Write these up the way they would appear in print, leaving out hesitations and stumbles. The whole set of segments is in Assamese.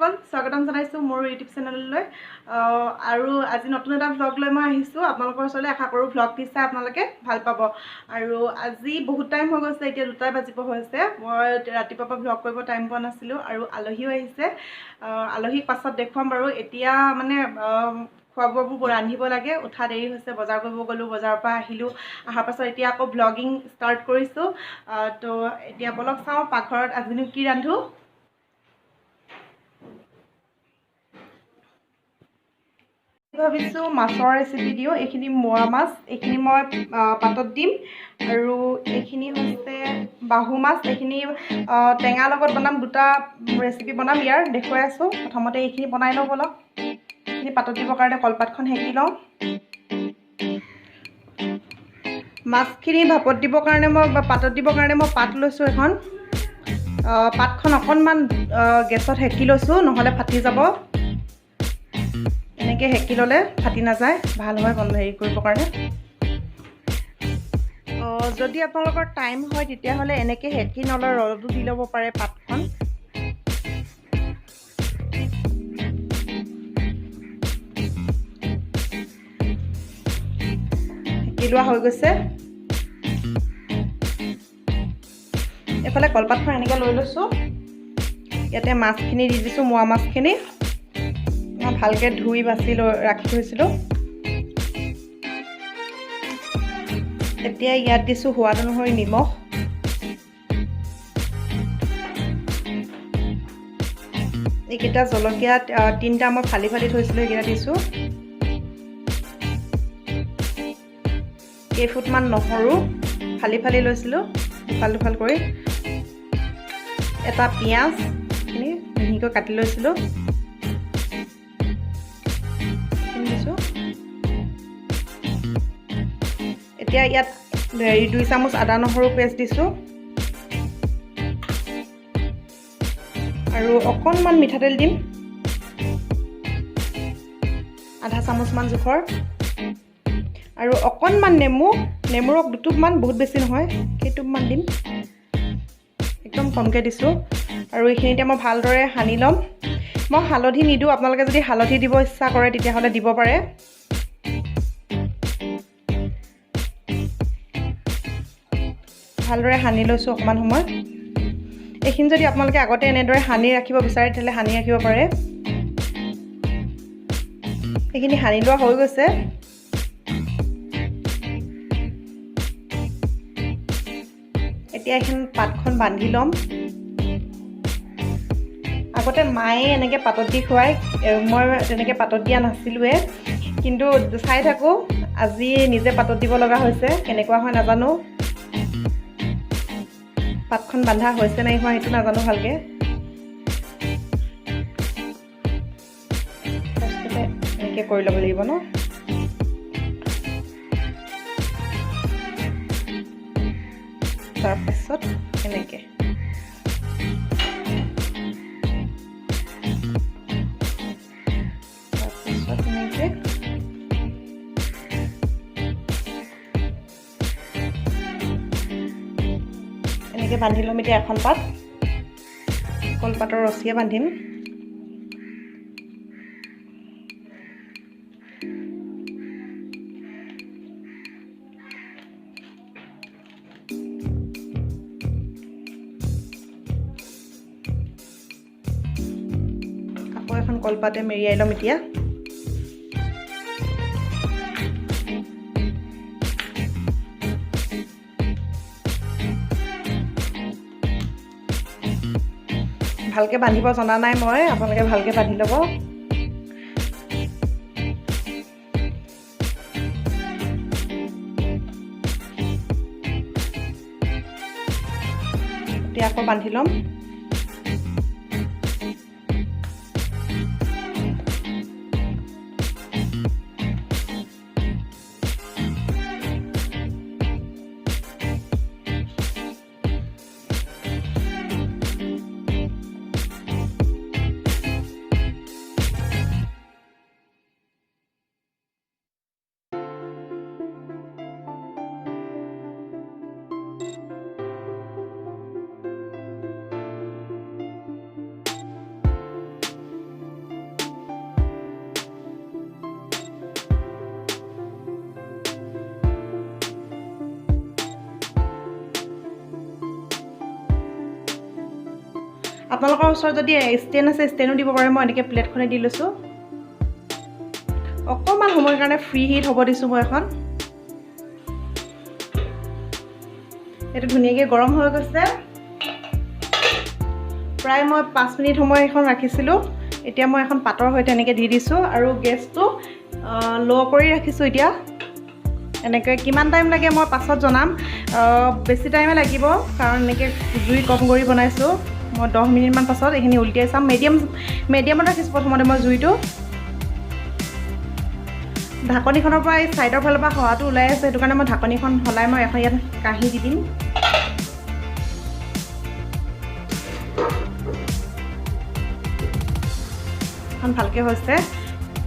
সকল স্বাগতম জানাইছো মোৰ ইউটিউব চেনেললৈ আৰু আজি নতুন এটা ভ্লগ লৈ মই আহিছো আপোনালোকৰ ওচৰলৈ আশা কৰো ভ্লগটি চাই আপোনালোকে ভাল পাব আৰু আজি বহুত টাইম হৈ গৈছে এতিয়া 2টা বাজিব হৈছে মই ৰাতিপুৱাৰ পৰা ভ্লগ কৰিব টাইম পোৱা নাছিলো আৰু আলহীও আহিছে আলহীক পাছত দেখুৱাম বাৰু এতিয়া মানে খোৱাবোৰবোৰ ৰান্ধিব লাগে উঠা দেৰি হৈছে বজাৰ কৰিব গলো বজাৰৰ পৰা আহিলো আহাৰ পাছত এতিয়া আকৌ ব্লগিং ষ্টাৰ্ট কৰিছো তো এতিয়া বলক চাওঁ পাকঘৰত আজিনো কি ৰান্ধো ভাবিছো মাছৰ ৰেচিপি দিও এইখিনি মোৱা মাছ এইখিনি মই পাতত দিম আৰু এইখিনি হৈছে বাহু মাছ এইখিনি টেঙা লগত বনাম দুটা ৰেচিপি বনাম ইয়াৰ দেখুৱাই আছো প্ৰথমতে এইখিনি বনাই লওঁ বলক এইখিনি পাতত দিবৰ কাৰণে কলপাতখন হেকি লওঁ মাছখিনি ভাপত দিবৰ কাৰণে মই পাতত দিবৰ কাৰণে মই পাত লৈছো এখন পাতখন অকণমান গেছত হেকি লৈছো নহ'লে ফাটি যাব এনেকৈ হেকি ল'লে ফাটি নাযায় ভাল হয় হেৰি কৰিবৰ কাৰণে যদি আপোনালোকৰ টাইম হয় তেতিয়াহ'লে এনেকৈ হেকি নলয় ৰ'দো দি ল'ব পাৰে পাতখন হেকি লোৱা হৈ গৈছে এইফালে কলপাতখন এনেকৈ লৈ লৈছোঁ ইয়াতে মাছখিনি দি দিছোঁ মোৱা মাছখিনি মই ভালকৈ ধুই বাছি লৈ ৰাখি থৈছিলোঁ এতিয়া ইয়াত দিছোঁ সোৱাদ অনুসৰি নিমখ এইকেইটা জলকীয়া 3টা মই ফালি ফালি থৈছিলোঁ এইকেইটা দিছোঁ কেইফুটমান নহৰু ফালি ফালি লৈছিলোঁ দুফাল দুফাল কৰি এটা পিঁয়াজ মিহিকৈ কাটি লৈছিলোঁ এতিয়া ইয়াত 2 চামুচ আদা নহৰু পেষ্ট দিছোঁ আৰু অকণমান মিঠাতেল দিম আধা চামুচমান জোখৰ আৰু অকণমান নেমু ৰস 2 টোপমান বহুত বেছি নহয় কেইটোপমান দিম একদম কমকৈ দিছোঁ আৰু এইখিনিতে মই ভালদৰে সানি ল'ম মই হালধি নিদিওঁ আপোনালোকে যদি হালধি দিব ইচ্ছা কৰে তেতিয়াহ'লে দিব পাৰে ভালদৰে সানি লৈছোঁ অকণমান সময় এইখিনি যদি আপোনালোকে আগতে এনেদৰে সানি ৰাখিব বিচাৰে তেতিয়াহ'লে সানি ৰাখিব পাৰে এইখিনি সানি লোৱা হৈ গৈছে এতিয়া এইখিনি পাতখন বান্ধি ল'ম আগতে মায়ে এনেকৈ পাতত দি খুৱাই মই তেনেকৈ পাতত দিয়া নাছিলোঁৱে কিন্তু চাই থাকোঁ আজি নিজে পাতত দিব লগা হৈছে কেনেকুৱা হয় নাজানো পাতখন বান্ধা হৈছে নাই হোৱা সেইটো নাজানো ভালকৈ ফাৰ্ষ্টতে এনেকৈ কৰি ল'ব লাগিব ন তাৰপিছত এনেকৈ এনেকৈ বান্ধি ল'ম এতিয়া এখন পাত কলপাতৰ ৰছীয়ে বান্ধিম আকৌ এখন কলপাতে মেৰিয়াই ল'ম এতিয়া ভালকৈ বান্ধিব জনা নাই মই আপোনালোকে ভালকৈ বান্ধি ল'ব এতিয়া আকৌ বান্ধি ল'ম আপোনালোকৰ ওচৰত যদি ষ্টেণ্ড আছে ষ্টেণ্ডো দিব পাৰে। মই এনেকৈ প্লেটখনে দি লৈছোঁ। অকণমান সময়ৰ কাৰণে ফ্ৰী হিট হ'ব দিছোঁ মই এখন। এইটো ধুনীয়াকৈ গৰম হৈ গৈছে। প্ৰায় মই 5 মিনিট সময় এখন ৰাখিছিলোঁ। এতিয়া মই এখন পাতৰ সৈতে এনেকৈ দি দিছোঁ আৰু গেছটো ল' কৰি ৰাখিছোঁ। এতিয়া এনেকৈ কিমান টাইম লাগে মই পাছত জনাম। বেছি টাইমে লাগিব কাৰণ এনেকৈ জুই কম কৰি বনাইছোঁ। মই 10 মিনিটমান পাছত এইখিনি উলটিয়াই চাম। মিডিয়ামত ৰাখিছোঁ প্ৰথমতে মই জুইটো। ঢাকনিখনৰ পৰা এই ছাইডৰ ফালৰ পৰা হাৱাটো ওলাই আছে, সেইটো কাৰণে মই ঢাকনিখন সলাই মই এখন ইয়াত কাঁহী দি দিম। এখন ভালকৈ হৈছে।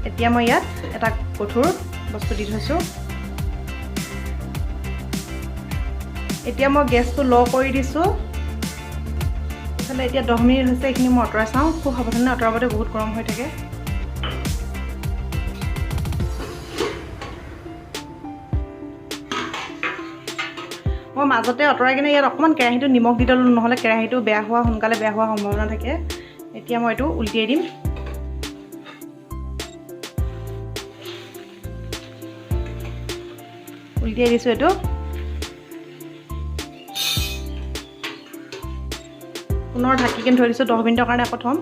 এতিয়া মই ইয়াত এটা কঠোৰ বস্তু দি থৈছোঁ। এতিয়া মই গেছটো ল' কৰি দিছোঁ। ইফালে এতিয়া 10 মিনিট হৈছে। এইখিনি মই আঁতৰাই চাওঁ। খুব সাৱধানে আঁতৰাবতে, বহুত গৰম হৈ থাকে। মই মাজতে আঁতৰাই কিনে ইয়াত অকণমান কেৰাহীটো নিমখ দি দিলোঁ, নহ'লে কেৰাহীটো সোনকালে বেয়া হোৱাৰ সম্ভাৱনা থাকে। এতিয়া মই এইটো উলটিয়াই দিম। উলটিয়াই দিছোঁ এইটো। পুনৰ ঢাকি কিনে থৈ দিছোঁ 10 মিনিটৰ কাৰণে। আকৌ থ'ম।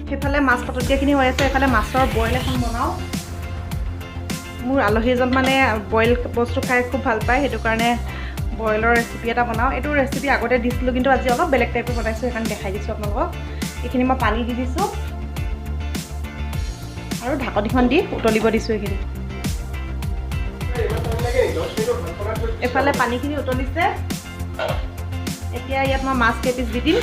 সেইফালে মাছ পাততীয়াখিনি হৈ আছে। এইফালে মাছৰ বইল এখন বনাওঁ। মোৰ আলহী এজন মানে বইল বস্তু খাই খুব ভাল পায়, সেইটো কাৰণে বইলৰ ৰেচিপি এটা বনাওঁ। এইটো ৰেচিপি আগতে দিছিলোঁ, কিন্তু আজি অলপ বেলেগ টাইপৰ বনাইছোঁ, সেইকাৰণে দেখাই দিছোঁ আপোনালোকক। এইখিনি মই পানী দি দিছোঁ আৰু ঢাকনিখন দি উতলিব দিছোঁ এইখিনি। এফালে পানীখিনি উতলিছে। এতিয়া ইয়াত মই মাছ কেইপিচ দি দিম।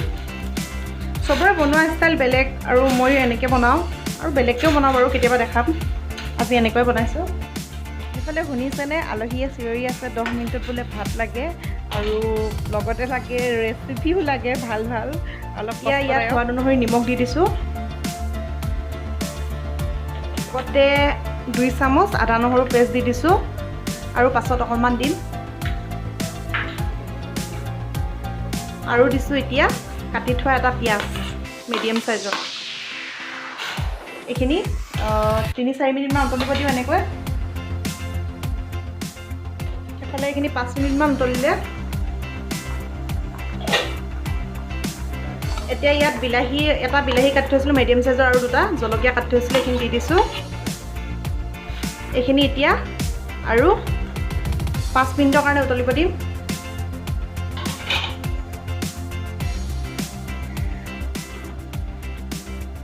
চবৰে বনোৱা ষ্টাইল বেলেগ আৰু ময়ো এনেকৈ বনাওঁ আৰু বেলেগকৈও বনাওঁ বাৰু, কেতিয়াবা দেখাম। আজি এনেকৈ বনাইছোঁ। সেইফালে শুনিছেনে, আলহীয়ে চিঞৰি আছে 10 মিনিটত বোলে ভাত লাগে আৰু লগতে লাগে ৰেচিপিও লাগে ভাল ভাল। অলপ ইয়াত সোৱাদ অনুসৰি নিমখ দি দিছোঁ। লগতে 2 চামুচ আদা নহৰু পেষ্ট দি দিছোঁ আৰু পাছত অকণমান দিম। আৰু দিছোঁ এতিয়া কাটি থোৱা এটা পিঁয়াজ মিডিয়াম চাইজৰ। এইখিনি 3-4 মিনিটমান উতলিব দিওঁ এনেকৈ। এইফালে এইখিনি 5 মিনিটমান উতলিলে। এতিয়া ইয়াত এটা বিলাহী কাটি থৈছিলোঁ মিডিয়াম চাইজৰ আৰু 2টা জলকীয়া কাটি থৈছিলোঁ, এইখিনি দি দিছোঁ। এইখিনি এতিয়া আৰু 5 মিনিটৰ কাৰণে উতলিব দিম।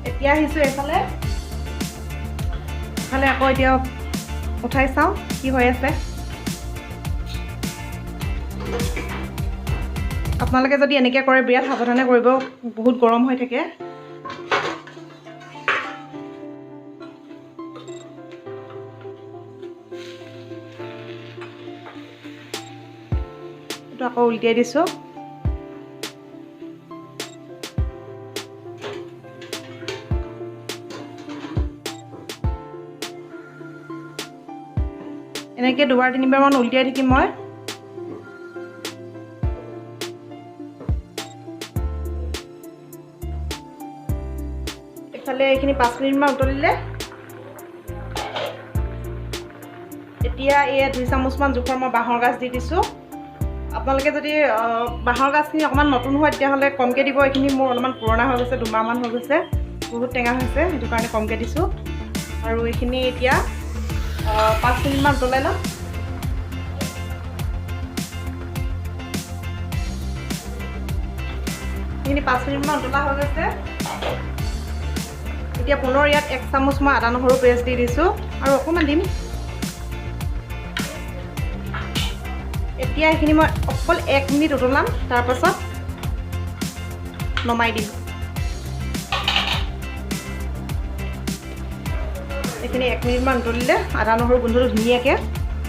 এতিয়া আহিছোঁ এইফালে আকৌ এতিয়া উঠাই চাওঁ কি হৈ আছে। আপোনালোকে যদি এনেকৈ কৰে বিৰাট সাৱধানে কৰিব, বহুত গৰম হৈ থাকে। এইটো আকৌ উলটিয়াই দিছোঁ। এনেকৈ 2-3বাৰমান উলটিয়াই থাকিম মই। এইফালে এইখিনি 5 মিনিটমান উতলিলে। এতিয়া এয়া 2 চামুচমান জোখৰ মই বাঁহৰ গাজ দি দিছোঁ। আপোনালোকে যদি বাঁহৰ গাজখিনি অকণমান নতুন হয় তেতিয়াহ'লে কমকৈ দিব। এইখিনি মোৰ অলপমান পুৰণা হৈ গৈছে, 2 মাহমান হৈ গৈছে, বহুত টেঙা হৈছে, সেইটো কাৰণে কমকৈ দিছোঁ। আৰু এইখিনি এতিয়া 5 মিনিটমান উতলাই ল'ম। এইখিনি 5 মিনিটমান উতলা হৈ গৈছে। এতিয়া পুনৰ ইয়াত 1 চামুচ মই আদা নহৰু পেষ্ট দি দিছোঁ আৰু অকণমান দিম। এতিয়া এইখিনি মই অকল 1 মিনিট উতলাম, তাৰপাছত নমাই দিম। এইখিনি 1 মিনিটমান উতলিলে আদা নহৰু গোন্ধটো ধুনীয়াকৈ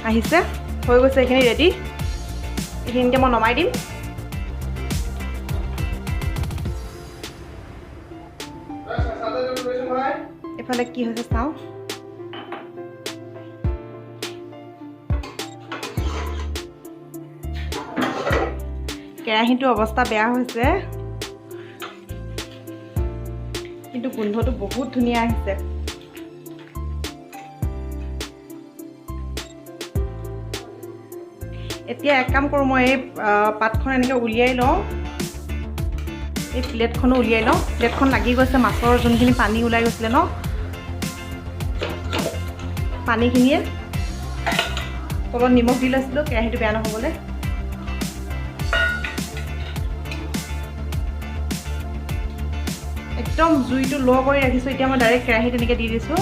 আহিছে, হৈ গৈছে। এইখিনি ৰেডি। এইখিনিকে মই নমাই দিম। এফালে কি হৈছে চাওঁ। কেৰাহীটোৰ অৱস্থা বেয়া হৈছে, কিন্তু গোন্ধটো বহুত ধুনীয়া আহিছে। এতিয়া এক কাম কৰোঁ, মই এই পাতখন এনেকৈ উলিয়াই লওঁ, এই প্লেটখনো উলিয়াই লওঁ। প্লেটখন লাগি গৈছে, মাছৰ যোনখিনি পানী ওলাই গৈছিলে ন, পানীখিনিয়ে তলত নিমখ দি লৈছিলোঁ কেৰাহীটো বেয়া নহ'বলৈ। একদম জুইটো ল' কৰি ৰাখিছোঁ। এতিয়া মই ডাইৰেক্ট কেৰাহীত এনেকৈ দি দিছোঁ।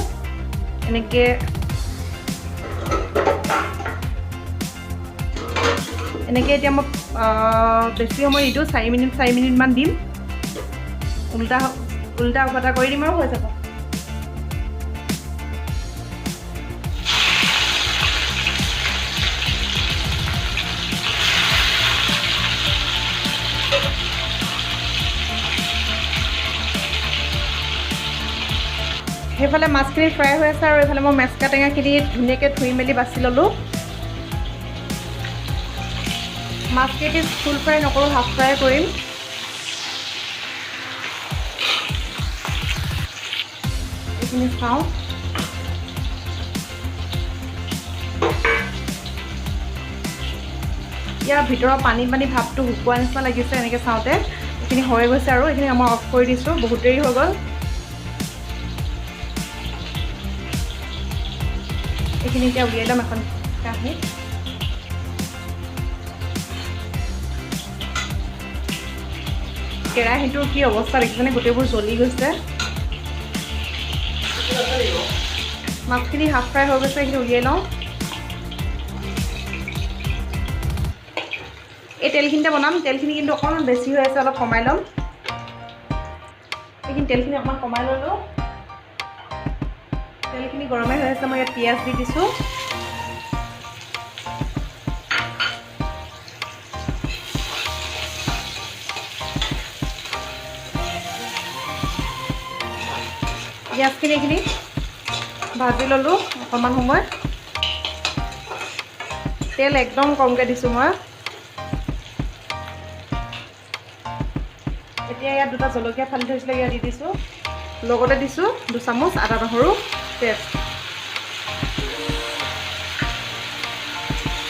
এনেকৈ এতিয়া মই বেছি সময় নিদিওঁ, 4 মিনিটমান দিম। উল্টা উভটা কৰি দিম আৰু হৈ যাব। সেইফালে মাছখিনি ফ্ৰাই হৈ আছে, আৰু এইফালে মই মেচকা টেঙাখিনি ধুনীয়াকৈ ধুই মেলি বাছি ল'লোঁ। মাছকেইটি ফুল ফ্ৰাই নকৰোঁ, হাফ ফ্ৰাই কৰিম। এইখিনি চাওঁ। ইয়াৰ ভিতৰৰ পানী ভাৱটো শুকোৱা নিচিনা লাগিছে এনেকৈ চাওঁতে। এইখিনি হৈ গৈছে আৰু এইখিনি মই অফ কৰি দিছোঁ, বহুত দেৰি হৈ গ'ল। এইখিনি এতিয়া উলিয়াই ল'ম এখন কাঁহীত। কেৰাহীটোৰ কি অৱস্থা দেখিছেনে, গোটেইবোৰ জ্বলি গৈছে। মাছখিনি হাফ ফ্ৰাই হৈ গৈছে, এইখিনি উলিয়াই লওঁ। এই তেলখিনিতে বনাম, তেলখিনি কিন্তু অকণমান বেছি হৈ আছে, অলপ কমাই ল'ম। এইখিনি তেলখিনি অকণমান কমাই ল'লোঁ। তেলখিনি গৰমে হৈ আছে, মই ইয়াত পিঁয়াজ দি দিছোঁ। পিঁয়াজখিনি এইখিনি ভাজি ল'লোঁ অকণমান সময়। তেল একদম কমকৈ দিছোঁ মই। এতিয়া ইয়াত 2টা জলকীয়া ফালি থৈছিলোঁ, ইয়াত দি দিছোঁ। লগতে দিছোঁ 2 চামুচ আদা নহৰু পেষ্ট।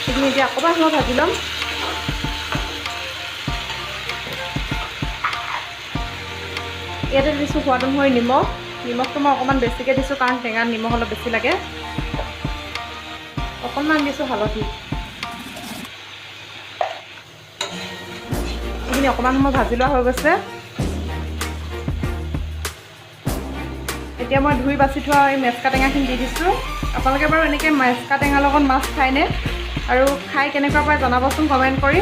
এইখিনি এতিয়া অকণমান সময় ভাজি ল'ম। ইয়াতে দিছোঁ সোৱাদ অনুসৰি নিমখ। নিমখটো মই অকণমান বেছিকৈ দিছোঁ, কাৰণ টেঙাত নিমখ অলপ বেছি লাগে। অকণমান দিছোঁ হালধি। এইখিনি অকণমান সময় ভাজি লোৱা হৈ গৈছে। এতিয়া মই ধুই বাছি থোৱা এই মেচকা টেঙাখিনি দি দিছোঁ। আপোনালোকে বাৰু এনেকৈ মেচকা টেঙাৰ লগত মাছ খায়নে, আৰু খাই কেনেকুৱা পায় জনাবচোন কমেণ্ট কৰি।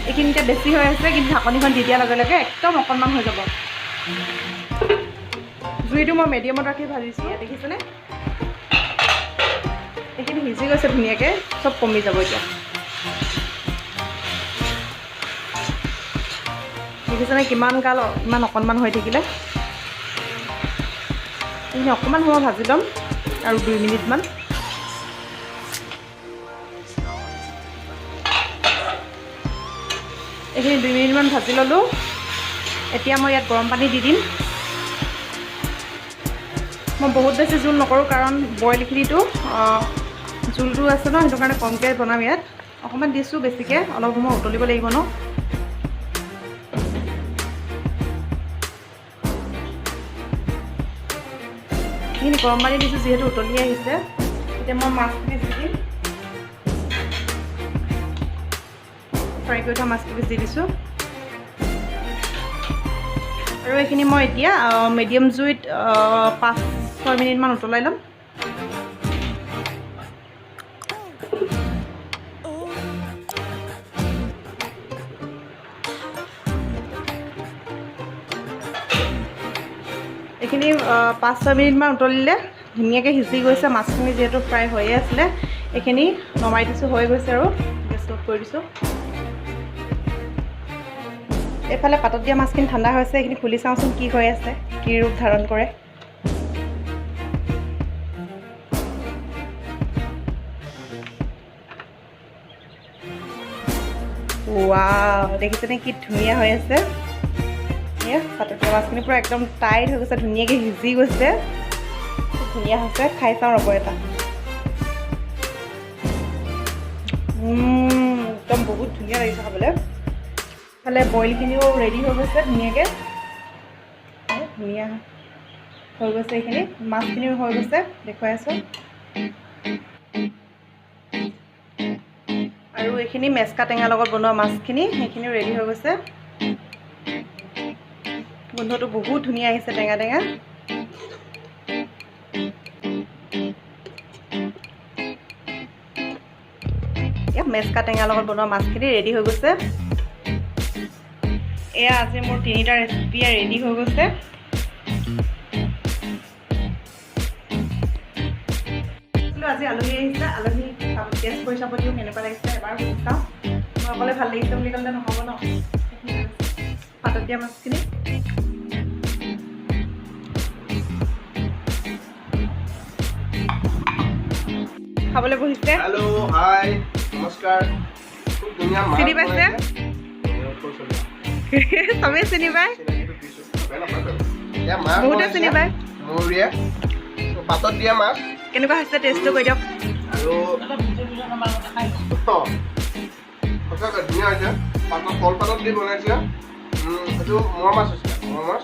এইখিনি এতিয়া বেছি হৈ আছে, কিন্তু ঢাকনিখন দি দিয়াৰ লগে লগে একদম অকণমান হৈ যাব। জুইটো মই মিডিয়ামত ৰাখি ভাজিছোঁ, দেখিছেনে? এইখিনি সিজি গৈছে ধুনীয়াকৈ, চব কমি যাব এতিয়া। দেখিছেনে কিমান কাল ইমান অকণমান হৈ থাকিলে। এইখিনি অকণমান সময় ভাজি ল'ম, আৰু 2 মিনিটমান। এইখিনি 2 মিনিটমান ভাজি ল'লোঁ। এতিয়া মই ইয়াত গৰম পানী দি দিম। মই বহুত বেছি জোল নকৰোঁ, কাৰণ বইলখিনিতো জোলটো আছে ন, সেইটো কাৰণে কমকৈ বনাম। ইয়াত অকণমান দিছোঁ বেছিকৈ, অলপ সময় উতলিব লাগিব ন। এইখিনি গৰম পানী দিছোঁ, যিহেতু উতলি আহিছে। এতিয়া মই মাছখিনি দি দিম। ফ্ৰাই কৰি থোৱা মাছখিনি দি দিছোঁ। আৰু এইখিনি মই এতিয়া মিডিয়াম জুইত 5-6 মিনিটমান উতলাই ল'ম। এইখিনি 5-6 মিনিটমান উতলিলে ধুনীয়াকৈ সিজি গৈছে। মাছখিনি যিহেতু ফ্ৰাই হৈয়ে আছিলে, এইখিনি নমাই দিছোঁ, হৈ গৈছে আৰু গেছ অফ কৰি দিছোঁ। এইফালে পাতত দিয়া মাছখিনি ঠাণ্ডা হৈছে, এইখিনি খুলি চাওঁচোন কি হৈ আছে, কি ৰূপ ধাৰণ কৰে। ৱাও দেখিছেনে কি ধুনীয়া হৈ আছে এয়া পাতত দিয়া মাছখিনি পূৰা একদম টাইট হৈ গৈছে ধুনীয়াকৈ সিজি গৈছে খুব ধুনীয়া হৈছে খাই চাওঁ ৰ'ব এটা একদম বহুত ধুনীয়া লাগিছে খাবলৈ ইফালে বইলখিনিও ৰেডি হৈ গৈছে ধুনীয়াকৈ ধুনীয়া হৈ গৈছে এইখিনি মাছখিনিও হৈ গৈছে দেখুৱাই আছোঁ আৰু এইখিনি মেচকা টেঙাৰ লগত বনোৱা মাছখিনি সেইখিনিও ৰেডি হৈ গৈছে গোন্ধটো বহুত ধুনীয়া আহিছে টেঙা টেঙা মেচকা টেঙাৰ লগত বনোৱা মাছখিনি ৰেডি হৈ গৈছে এয়া আজি মোৰ 3টা ৰেচিপি ৰেডি হৈ গৈছে আজি আলহী আহিছে আলহী টেষ্ট কৰি চাব দিওঁ কেনেকুৱা লাগিছে এবাৰ সুধি চাওঁ মই অকলে ভাল লাগিছে বুলি ক'লে নহ'ব ন পাতত দিয়া মাছখিনি খাবলৈ বহিছে हेलो हाय नमस्कार खूब दुनिया मार চিনি পাইছে সবেই চিনি পায় या मार বহুতে চিনি পায় मोरिया तो पातत दिया माছ কেনেকুৱা হৈছে টেষ্টটো কৈ দিয়ক আৰু সঁচাকৈ ধুনীয়া হৈছে পাতত কলপাতত দি বনাইছে সেইটো মোৱা মাছ হৈছে মোৱা মাছ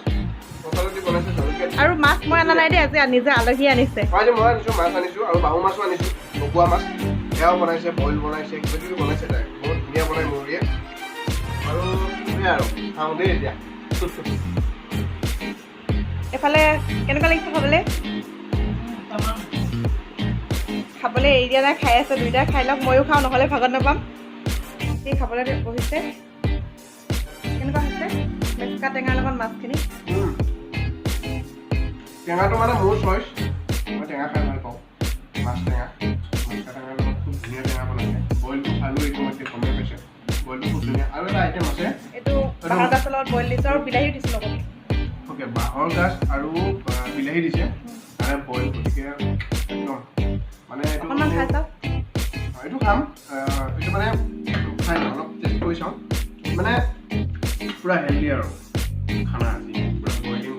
কলপাতত দি বনাইছে জলকীয়া আৰু মাছ মই অনা নাই দেই আজি নিজে আলহী আনিছে আজি মই আনিছোঁ মাছ আনিছোঁ আৰু বাহু মাছো আনিছোঁ ভকুৱা মাছ সেয়াও বনাইছে বইল বনাইছে কিবা কিবি বনাইছে তাই বহুত ধুনীয়া বনাই মৌৰীয়ে আৰু সেয়াই আৰু খাওঁ দেই এতিয়া এফালে কেনেকুৱা লাগিছে খাবলৈ খাবলৈ এৰি দিয়া নাই খাই আছে দুইটাই খাই লওক ময়ো খাওঁ নহ'লে ভাগত নাপাম সেই খাবলৈ বহিছে কেনেকুৱা হৈছে মেচকা টেঙাৰ লগত মাছখিনি টেঙাটো মানে মোৰ চইচ মই টেঙা খাই ভাল পাওঁ মাছ টেঙা মেচকা টেঙাৰ লগত খুব ধুনীয়া টেঙা বনাইছে বইলটো খালোঁ এইটো মই গমেই পাইছে বইলটো খুব ধুনীয়া আৰু এটা আইটেম আছে এইটো বাঁহৰ গাজৰ লগত বইল দিছোঁ আৰু বিলাহীও দিছোঁ লগত অ'কে বাঁহৰ গাজ আৰু বিলাহী দিছে তাৰে বইল গতিকে একদম মানে এইটো অকণমান খাই চাওক এইটো খাম এইটো মানে খাই লওঁ অলপ টেষ্ট কৰি চাওঁ মানে পূৰা হেল্ডি আৰু খানা আজি পূৰা বইলিং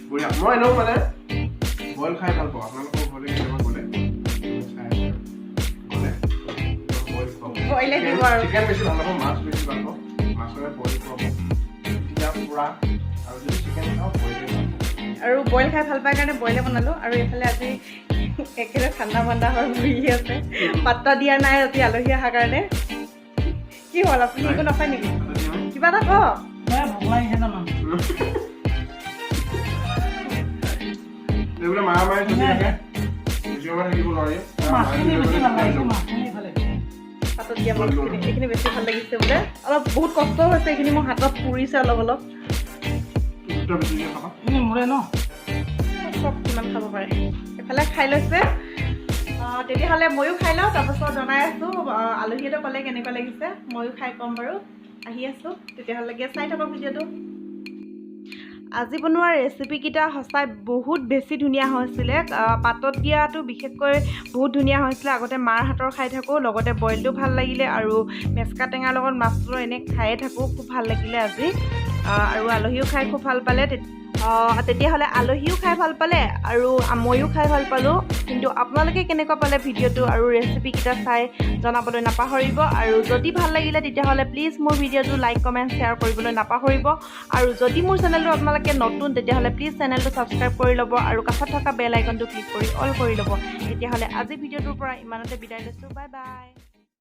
বঢ়িয়া মই এনেও মানে বইল খাই ভাল পাওঁ আপোনালোকৰ ঘৰলৈ কেতিয়াবা গ'লে বইলে দিব আৰু চিকেন বেছি ভাল নাপাওঁ মাছ বেছি ভাল পাওঁ মাছৰে বইল খুৱাব তেতিয়া পূৰা আৰু যদি চিকেন খাওঁ বইলে ভাল পাওঁ আৰু বইল খাই ভাল পাই কাৰণে বইলে বনালোঁ আৰু এইফালে আজি একেবাৰে ঠাণ্ডা ঠাণ্ডা হৈ বহি আছে পাত্তা দিয়া নাই ৰাতি আলহী অহাৰ কাৰণে কি হ'ল আপুনি একো নাপায় নেকি কিবা এটা কওক এইবোলে মাৰা মাৰি চলি থাকে বেছি সময় থাকিব নোৱাৰি পাতত দিয়া মাছখিনি এইখিনি বেছি ভাল লাগিছে বোলে অলপ বহুত কষ্ট হৈছে এইখিনি মোৰ হাতত পুৰিছে অলপ অলপ চব কিমান খাব পাৰে এইফালে খাই লৈছে তেতিয়াহ'লে ময়ো খাই লওঁ তাৰপাছত জনাই আছোঁ আলহীহঁতে ক'লে কেনেকুৱা লাগিছে ময়ো খাই ক'ম বাৰু আহি আছোঁ তেতিয়াহ'লে চাই থাকক ভিডিঅ'টো আজি বনোৱা ৰেচিপিকেইটা সঁচাই বহুত বেছি ধুনীয়া হৈছিলে পাতত দিয়াটো বিশেষকৈ বহুত ধুনীয়া হৈছিলে আগতে মাৰ হাতৰ খাই থাকোঁ লগতে বইলটো ভাল লাগিলে আৰু মেচকা টেঙাৰ লগত মাছটো এনেই খায়ে থাকোঁ খুব ভাল লাগিলে আজি আৰু আলহীও খাই খুব ভাল পালে তেতিয়াহ'লে আলহীও খাই ভাল পালে আৰু ময়ো খাই ভাল পালোঁ কিন্তু আপোনালোকে কেনেকুৱা পালে ভিডিঅ'টো আৰু ৰেচিপিকেইটা চাই জনাবলৈ নাপাহৰিব আৰু যদি ভাল লাগিলে তেতিয়াহ'লে প্লিজ মোৰ ভিডিঅ'টো লাইক কমেণ্ট শ্বেয়াৰ কৰিবলৈ নাপাহৰিব আৰু যদি মোৰ চেনেলটো আপোনালোকে নতুন তেতিয়াহ'লে প্লিজ চেনেলটো ছাবস্ক্ৰাইব কৰি ল'ব আৰু কাষত থকা বেল আইকনটো ক্লিক কৰি অল কৰি ল'ব তেতিয়াহ'লে আজি ভিডিঅ'টোৰ পৰা ইমানতে বিদায় লৈছোঁ বাই বাই